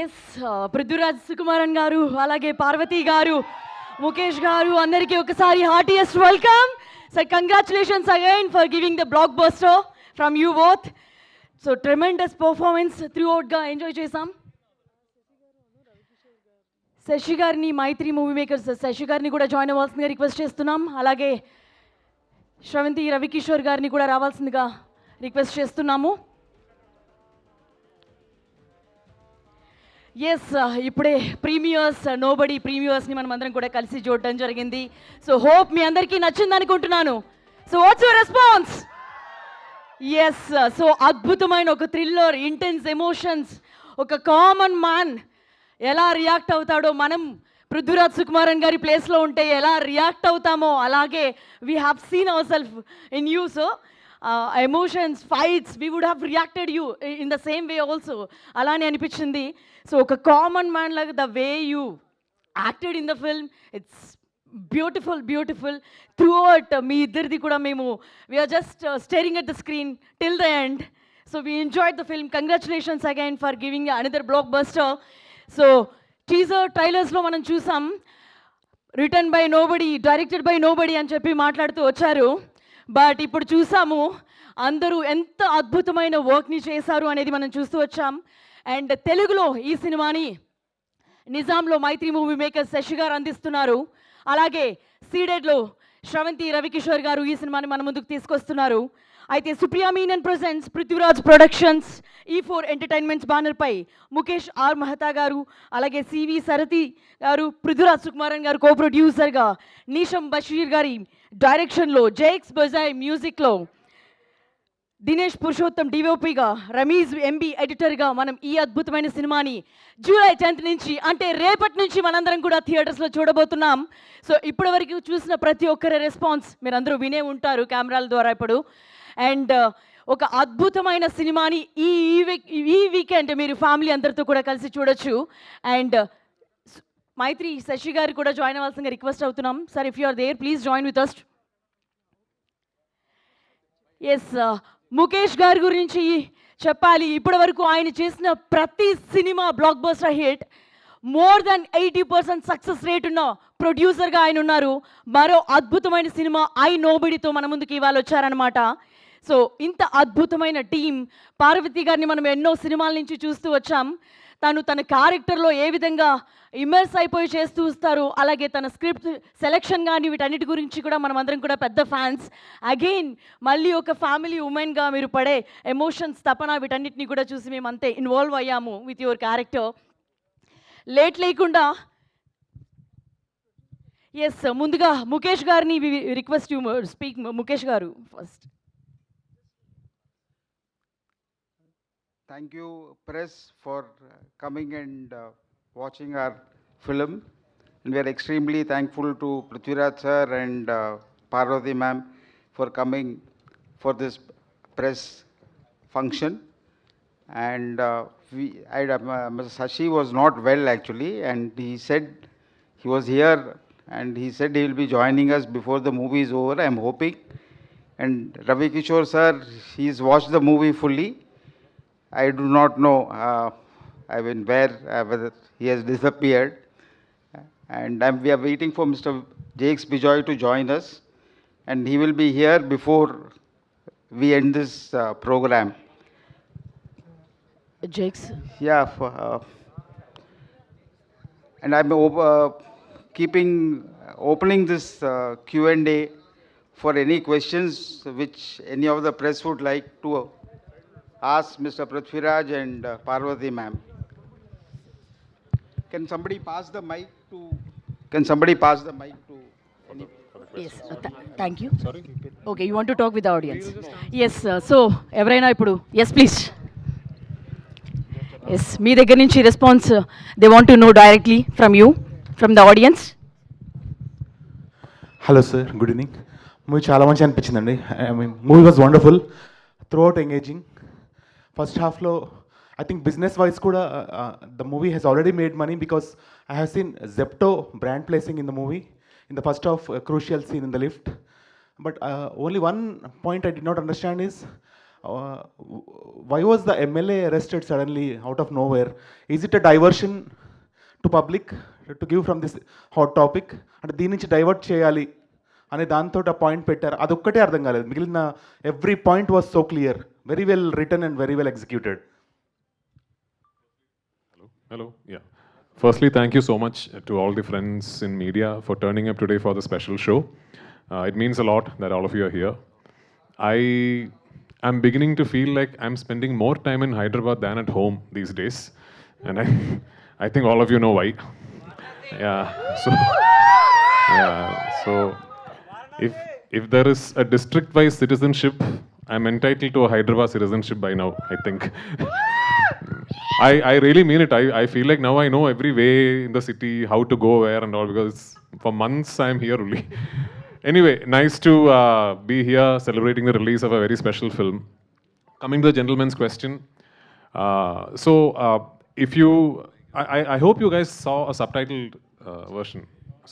Yes Prithviraj Sukumaran గారు, అలాగే పార్వతి గారు, ముఖేష్ గారు, అందరికీ ఒకసారి heartiest welcome. So congratulations again for giving the blockbuster from you both. So tremendous performance through అవుట్గా ఎంజాయ్ చేసాం. శశి గారిని, మైత్రి మూవీ మేకర్స్ శశి గారిని కూడా జాయిన్ అవ్వాల్సిందిగా రిక్వెస్ట్ చేస్తున్నాం. అలాగే శ్రవంతి రవికిషోర్ గారిని కూడా రావాల్సిందిగా రిక్వెస్ట్ చేస్తున్నాము. ఎస్ ఇప్పుడే ప్రీమియర్స్ నోబడి ప్రీమియర్స్ని మనం అందరం కూడా కలిసి చూడటం జరిగింది. సో హోప్ మీ అందరికీ నచ్చింది అనుకుంటున్నాను. So what's your response? Yes, so అద్భుతమైన ఒక థ్రిల్లర్, ఇంటెన్స్ ఎమోషన్స్, ఒక కామన్ మ్యాన్ ఎలా రియాక్ట్ అవుతాడో, మనం పృథ్వీరాజ్ సుకుమారన్ గారి ప్లేస్లో ఉంటే ఎలా రియాక్ట్ అవుతామో అలాగే we have seen our self in you. So emotions, fights, we would have reacted you in the same way also. అలానే అనిపించింది. సో ఒక కామన్ మ్యాన్ లాగా the way you acted in the film, it's beautiful beautiful throughout. మీ ఇద్దరిది కూడా మేము we're just staring at the screen till the end. So we enjoyed the film. Congratulations again for giving another blockbuster. So teaser ట్రైలర్స్లో మనం చూసాం, written by nobody, directed by nobody అని చెప్పి మాట్లాడుతూ వచ్చారు. బట్ ఇప్పుడు చూసాము అందరూ ఎంత అద్భుతమైన వర్క్ని చేశారు అనేది మనం చూస్తూ వచ్చాం. అండ్ తెలుగులో ఈ సినిమాని నిజాంలో మైత్రి మూవీ మేకర్స్ శశి గారు అందిస్తున్నారు. అలాగే సీడెడ్లో శ్రవంతి రవికిషోర్ గారు ఈ సినిమాని మన ముందుకు తీసుకొస్తున్నారు. అయితే Supriya Menon presents Prithviraj productions, E4 entertainments బ్యానర్పై ముఖేష్ ఆర్ మెహతా గారు, అలాగే సివి సరతి గారు, పృథ్వీరాజ్ సుకుమారన్ గారు కో ప్రొడ్యూసర్గా, నీషం బషీర్ గారి డైరెక్షన్లో, జేక్స్ బజాయ్ మ్యూజిక్లో, దినేష్ పురుషోత్తం డిఓపిగా, రమీజ్ ఎంబీ ఎడిటర్గా మనం ఈ అద్భుతమైన సినిమాని జూలై 10th నుంచి, అంటే రేపటి నుంచి మనందరం కూడా థియేటర్స్లో చూడబోతున్నాం. సో ఇప్పటి వరకు చూసిన ప్రతి ఒక్కరి రెస్పాన్స్ మీరందరూ వినే ఉంటారు కెమెరాల ద్వారా ఇప్పుడు. అండ్ ఒక అద్భుతమైన సినిమాని ఈ వీకెండ్ మీరు ఫ్యామిలీ అందరితో కూడా కలిసి చూడొచ్చు. అండ్ మైత్రి శశి గారు కూడా జాయిన్ అవ్వాల్సిందిగా రిక్వెస్ట్ అవుతున్నాం. Sir, if you are there please join with us. Yes, Mukesh గారి గురించి చెప్పాలి. ఇప్పటి వరకు ఆయన చేసిన ప్రతి cinema blockbuster hit. More than 80% success rate ఉన్న ప్రొడ్యూసర్గా ఆయన ఉన్నారు. మరో అద్భుతమైన సినిమా ఐ నోబడితో మన ముందుకు ఇవాళ వచ్చారనమాట. సో ఇంత అద్భుతమైన టీం, పార్వతి గారిని మనం ఎన్నో సినిమాల నుంచి చూస్తూ వచ్చాం. తన క్యారెక్టర్లో ఏ విధంగా ఇమర్స్ అయిపోయి చేస్తూ వస్తారు, అలాగే తన స్క్రిప్ట్ సెలెక్షన్ కానీ వీటన్నిటి గురించి కూడా మనం అందరం కూడా పెద్ద ఫ్యాన్స్. అగైన్ మళ్ళీ ఒక ఫ్యామిలీ ఉమెన్గా మీరు పడే ఎమోషన్స్, తపన, వీటన్నిటిని కూడా చూసి మేము అంతే ఇన్వాల్వ్ అయ్యాము విత్ యువర్ క్యారెక్టర్. లేట్ లేకుండా ఎస్, ముందుగా ముఖేష్ గారిని రిక్వెస్ట్ యూ స్పీక్. ముఖేష్ గారు first. Thank you, press, for coming and watching our film. And we are extremely thankful to Prithviraj sir and Parvati ma'am for coming for this press function. And Mr. Sashi was not well actually, and he said he was here and he said he will be joining us before the movie is over, I am hoping. And Ravi Kishore sir, he's watched the movie fully. I do not know, whether he has disappeared. And we are waiting for Mr. Jakes Bijoy to join us. And he will be here before we end this program. Jakes? Yeah. And I'm opening this Q&A for any questions which any of the press would like to ask Mr. Prithviraj and Parvati ma'am. Can somebody pass the mic to any? Yes, thank you. Sorry. Okay, you want to talk with the audience? Yes, so ఎవరైనా ఇప్పుడు yes please. Yes, మీ దగ్గర నుంచి response they want to know directly from you, from the audience. Hello sir, good evening. Movie చాలా మంచి అనిపించిందండి. I mean movie was wonderful, throughout engaging. First హాఫ్లో I think business wise కూడా the movie has already made money because I have seen Zepto brand placing in the movie in the first half, crucial scene in the lift. But only one point I did not understand is Why was the MLA arrested suddenly out of nowhere? Is it a diversion to public to give from this hot topic? అంటే దీని నుంచి divert చేయాలి అనే దాంతో ఆ point పెట్టారు. అదొక్కటే అర్థం కాలేదు. మిగిలిన every point was so clear, very well return and very well executed. Hello. Yeah. Firstly, thank you so much to all the friends in media for turning up today for the special show. It means a lot that all of you are here. I am beginning to feel like I'm spending more time in Hyderabad than at home these days, and I think all of you know why. Yeah. So yeah. So if there is a district-wise citizenship, I'm entitled to a Hyderabad citizenship by now, I think. I really mean it. I feel like now I know every way in the city, how to go where and all, because for months I'm here only. Anyway, nice to be here celebrating the release of a very special film. Coming to the gentleman's question. If you, I hope you guys saw a subtitled version.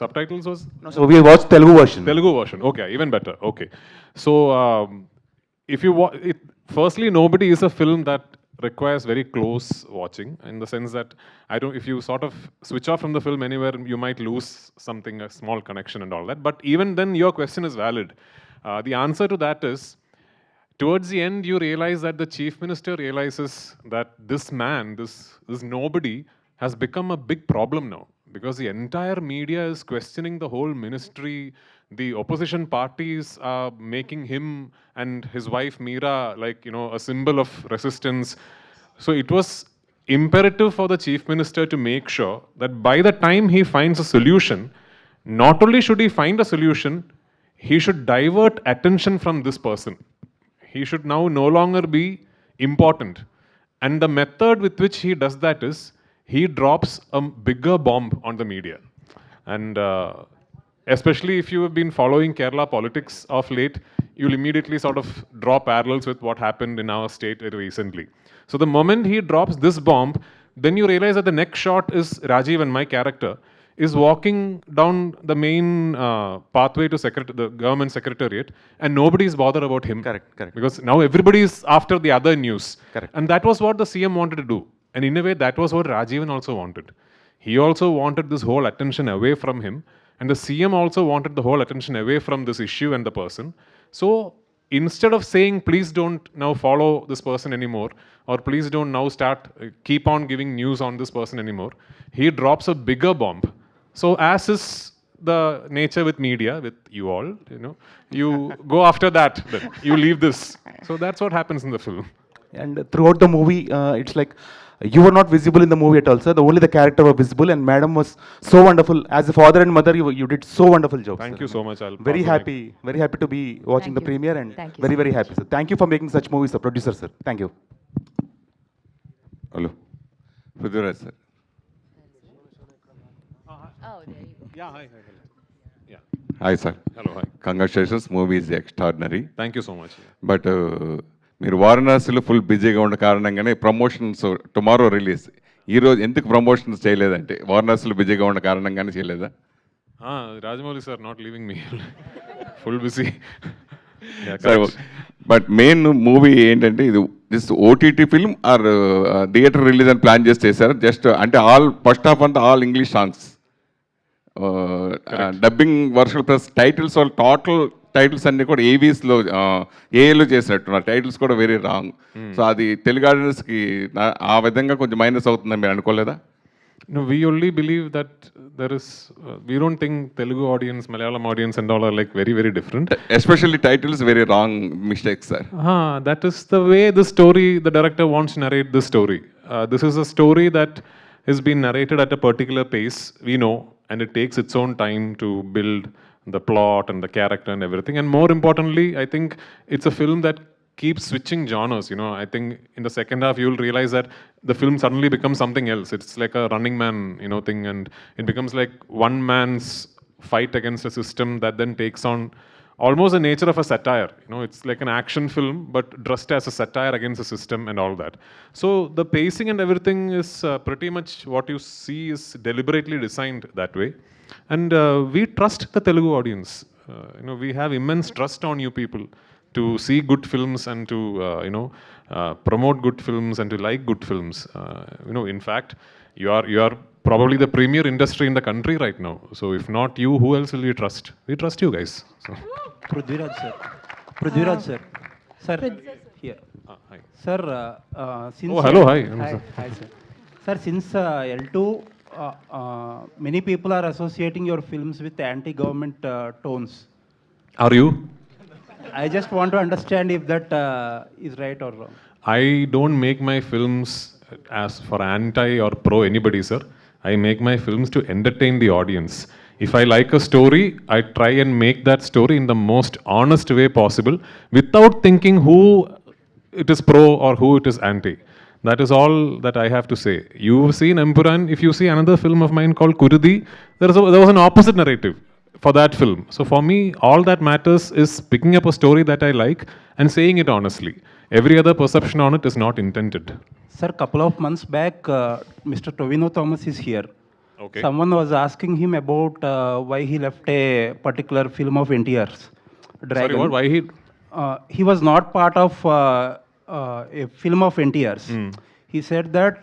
Subtitles was? No, so we watched Telugu version. Telugu version. Okay, even better. Okay. So, if you firstly, Nobody is a film that requires very close watching, in the sense that if you sort of switch off from the film anywhere, you might lose something, a small connection and all that. But even then, your question is valid. The answer to that is, towards the end, you realize that the chief minister realizes that this man, this nobody, has become a big problem now, because the entire media is questioning the whole ministry. The opposition parties are making him and his wife Meera like, a symbol of resistance. So it was imperative for the chief minister to make sure that by the time he finds a solution, not only should he find a solution, he should divert attention from this person. He should now no longer be important. And the method with which he does that is, he drops a bigger bomb on the media. And especially if you have been following Kerala politics of late, you'll immediately sort of draw parallels with what happened in our state recently. So the moment he drops this bomb, then you realize that the next shot is Rajiv, and my character is walking down the main pathway to the government secretariat, and nobody is bothered about him. Correct. Because now everybody is after the other news. Correct. And that was what the CM wanted to do. And in a way, that was what Rajivan also wanted. He also wanted this whole attention away from him. And the CM also wanted the whole attention away from this issue and the person. So instead of saying, please don't now follow this person anymore, or please don't now keep on giving news on this person anymore, he drops a bigger bomb. So as is the nature with media, with you all, you go after that, then you leave this. So that's what happens in the film. And throughout the movie, it's like you were not visible in the movie at all, sir. Only the character were visible, and madam was so wonderful. As a father and mother, you did so wonderful job. Thank sir. you so much. Very happy to be watching the premiere, and Thank you very so happy, sir. Thank you for making such movies, sir. Producer, sir. Thank you. Hello. Prithviraj, sir. Oh, there you go. Yeah, hi. Yeah. Hi, sir. Hello, hi. Congratulations. Movie is extraordinary. Thank you so much. But మీరు వారణాసిలో full బిజీగా ఉన్న కారణంగానే promotions tomorrow release. ఈరోజు ఎందుకు promotions చేయలేదంటే వారణాసిలో బిజీగా ఉన్న కారణంగానే చేయలేదా? Rajamouli sir not leaving me. Full busy. But main movie ఏంటంటే ఇది this OTT film or theatre release అని ప్లాన్ చేసి చేశారు. జస్ట్ అంటే ఫస్ట్ హాఫ్ అంతా all English songs, dubbing version plus titles, వాళ్ళు టోటల్ టైటిల్స్ అన్ని కూడా ఏవీస్లో ఏఏలో చేసినట్టున్నారు. టైటిల్స్ కూడా వెరీ రాంగ్. సో అది తెలుగు ఆడియన్స్కి ఆ విధంగా కొంచెం మైనస్ అవుతుందని మీరు అనుకోలేదా? No, we only believe that there is, we don't think Telugu audience, Malayalam audience and all are like very, very different. Especially titles, very wrong mistakes, sir. That is the way the story, the director wants to narrate this story. This is a story that has been narrated at a particular pace, we know, and it takes its own time to build the plot and the character and everything. And more importantly, I think it's a film that keeps switching genres. I think in the second half you'll realize that the film suddenly becomes something else. It's like a Running Man thing, and it becomes like one man's fight against a system that then takes on almost the nature of a satire. It's like an action film but dressed as a satire against the system and all that. So the pacing and everything is pretty much what you see is deliberately designed that way. And we trust the Telugu audience. We have immense trust on you people. to see good films and to promote good films and to like good films. In fact, you are probably the premier industry in the country right now. So if not you, who else will we trust? We trust you guys. So. Prithviraj sir. Prithviraj sir. Sir, here. Hi. Sir, since... Oh, hello, hi. Hi, sir. Sir, since L2, many people are associating your films with anti-government tones. Are you? I just want to understand if that is right or wrong. I don't make my films as for anti or pro anybody, sir. I make my films to entertain the audience. If I like a story, I try and make that story in the most honest way possible without thinking who it is pro or who it is anti. That is all that I have to say. You've seen Empuran. If you see another film of mine called Kurudi, there was an opposite narrative for that film. So for me, all that matters is picking up a story that I like and saying it honestly. Every other perception on it is not intended. Sir, couple of months back, Mr. Tovino Thomas is here. Okay. Someone was asking him about why he left a particular film of NTR's, Dragon. Sorry, what? Why he? He was not part of a film of NTR's. He said that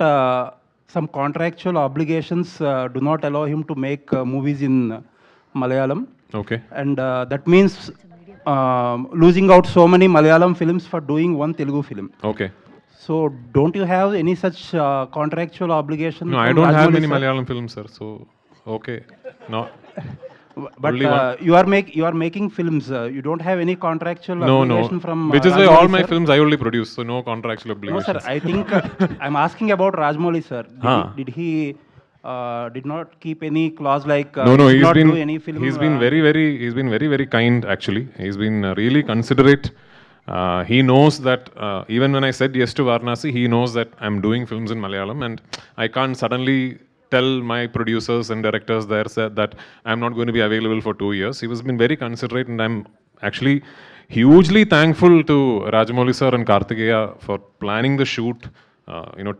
some contractual obligations do not allow him to make movies in Malayalam. Okay. And that means losing out so many Malayalam films for doing one Telugu film. Okay. So don't you have any such contractual obligation? No, I from don't have Rajmouli, many sir? Malayalam films, sir. So, okay. No. But Only one. you are making films. You don't have any contractual No, obligation no. from Which is why Rajmouli, all my sir? films I only produce, so no contractual No, obligations. sir. I think I'm asking about Rajmouli, sir. Huh. Did he did not keep any clause like No, he did he's not been do any film? he's been very kind actually. He's been really considerate. He knows that even when I said yes to Varanasi, he knows that I'm doing films in Malayalam, and I can't suddenly tell my producers and directors there that I'm not going to be available for 2 years. He has been very considerate, and I'm actually hugely thankful to Rajamouli sir and Kartikeya for planning the shoot.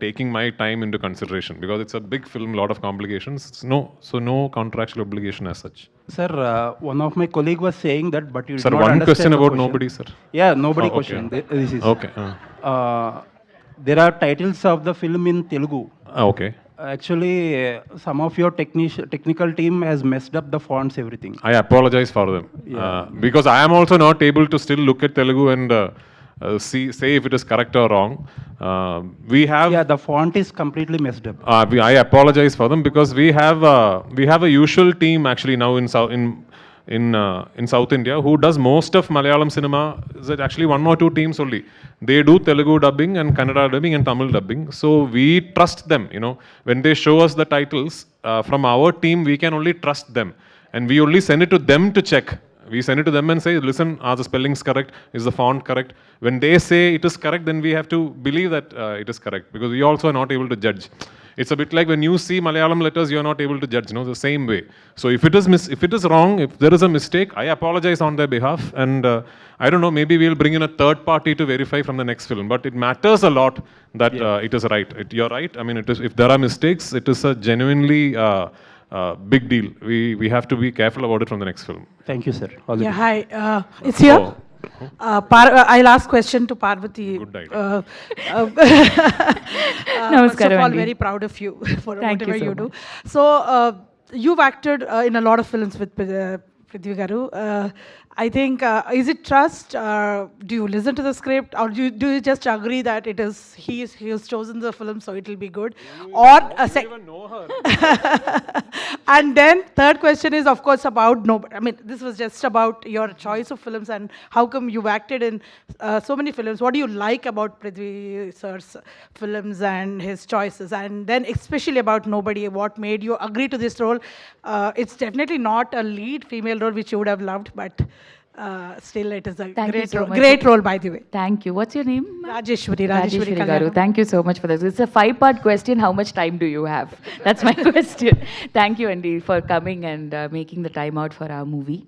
Taking my time into consideration, because it's a big film, lot of complications. So no contractual obligation as such. Sir, one of my colleague was saying that, but you did Sir, not one understand question the about question. nobody, sir. Yeah, nobody Oh, okay. question. This is Okay. there are titles of the film in Telugu. Okay. Actually, some of your technical team has messed up the fonts, everything. I apologize for them. Because I am also not able to still look at Telugu and say if it is correct or wrong. We have. Yeah, the font is completely messed up. I apologize for them, because we have a usual team actually now in South India who does most of Malayalam cinema. Is actually one or two teams only. They do Telugu dubbing and Kannada dubbing and Tamil dubbing. So we trust them. When they show us the titles from our team, we can only trust them, and we only send it to them to check. We send it to them and say, listen, are the spellings correct? Is the font correct? When they say it is correct, then we have to believe that it is correct, because we also are not able to judge. It's a bit like when you see Malayalam letters, you are not able to judge, the same way. So if it is wrong, if there is a mistake, I apologize on their behalf, and I don't know, maybe we'll bring in a third party to verify from the next film. But it matters a lot that it is right. You're right. I mean, if there are mistakes, it is a genuinely big deal. We have to be careful about it from the next film. Thank you, sir. All the Yeah, best. hi. It's here. Oh. I'll ask question to Parvati. Good idea. First of all, Andy. very proud of you for Thank you whatever so you do. So, you've acted in a lot of films with Prithvi Garu. I think, is it trust? Do you listen to the script, or do you just agree that it is he has chosen the film, so it will be good? Or even know her. and then third question is, of course, about I mean, this was just about your choice of films and how come you've acted in so many films. What do you like about Prithvi sir's films and his choices? And then especially about Nobody, what made you agree to this role? It's definitely not a lead female role, which you would have loved, but still it is a Thank you so much. great role, by the way. Thank you. What's your name? Rajeshwari Garu. Kalyanam. Thank you so much for this. It's a 5-part question. How much time do you have? That's my question. Thank you, Andy, for coming and making the time out for our movie.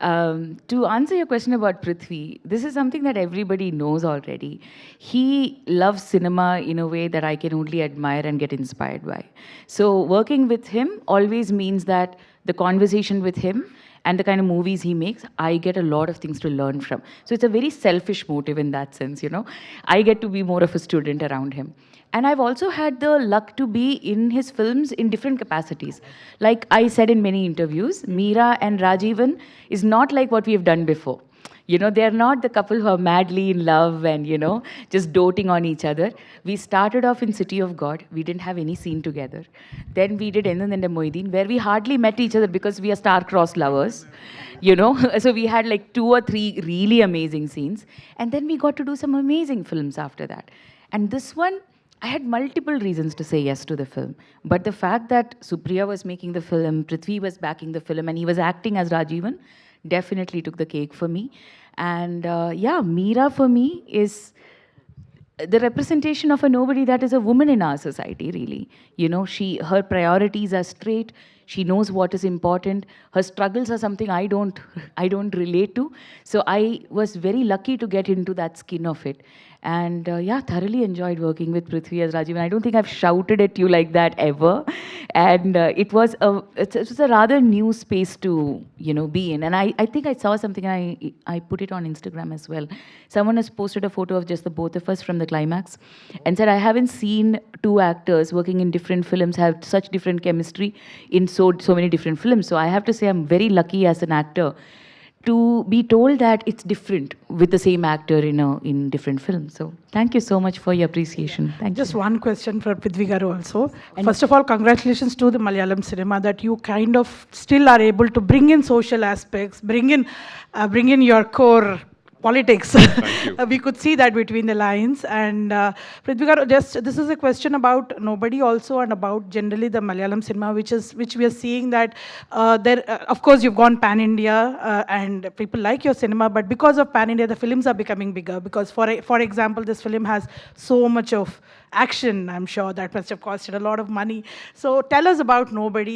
To answer your question about Prithvi, this is something that everybody knows already. He loves cinema in a way that I can only admire and get inspired by. So working with him always means that the conversation with him and the kind of movies he makes, I get a lot of things to learn from. So it's a very selfish motive in that sense, you know. I get to be more of a student around him. And I've also had the luck to be in his films in different capacities. Like I said in many interviews, Meera and Rajivan is not like what we have done before. You know, they're not the couple who are madly in love and, you know, just doting on each other. We started off in City of God. We didn't have any scene together. Then we did Endandende Moideen, where we hardly met each other because we are star-crossed lovers. You know, so we had like 2 or 3 really amazing scenes. And then we got to do some amazing films after that. And this one, I had multiple reasons to say yes to the film. But the fact that Supriya was making the film, Prithvi was backing the film, and he was acting as Rajivan, definitely took the cake for me. And yeah, Meera for me is the representation of a nobody that is a woman in our society, really. You know, her priorities are straight. She knows what is important. Her struggles are something I don't relate to. So I was very lucky to get into that skin of it. And yeah, thoroughly enjoyed working with Prithvi as Rajiv. And I don't think I've shouted at you like that ever. And it was a rather new space to, you know, be in. And I think I saw something and I put it on Instagram as well. Someone has posted a photo of just the both of us from the climax and said, I haven't seen 2 actors working in different films have such different chemistry in so many different films. So I have to say I'm very lucky as an actor to be told that it's different with the same actor in different films. So thank you so much for your appreciation. Thank Just you. one question for Prithvi Garu also. First of all, congratulations to the Malayalam cinema that you kind of still are able to bring in social aspects, bring in your core politics. We could see that between the lines. And Prithvi Garu, this is a question about nobody also and about generally the Malayalam cinema, which we are seeing that of course you've gone pan-India and people like your cinema, but because of pan-India, the films are becoming bigger because for example, this film has so much of action. I'm sure that must have costed a lot of money. So tell us about Nobody.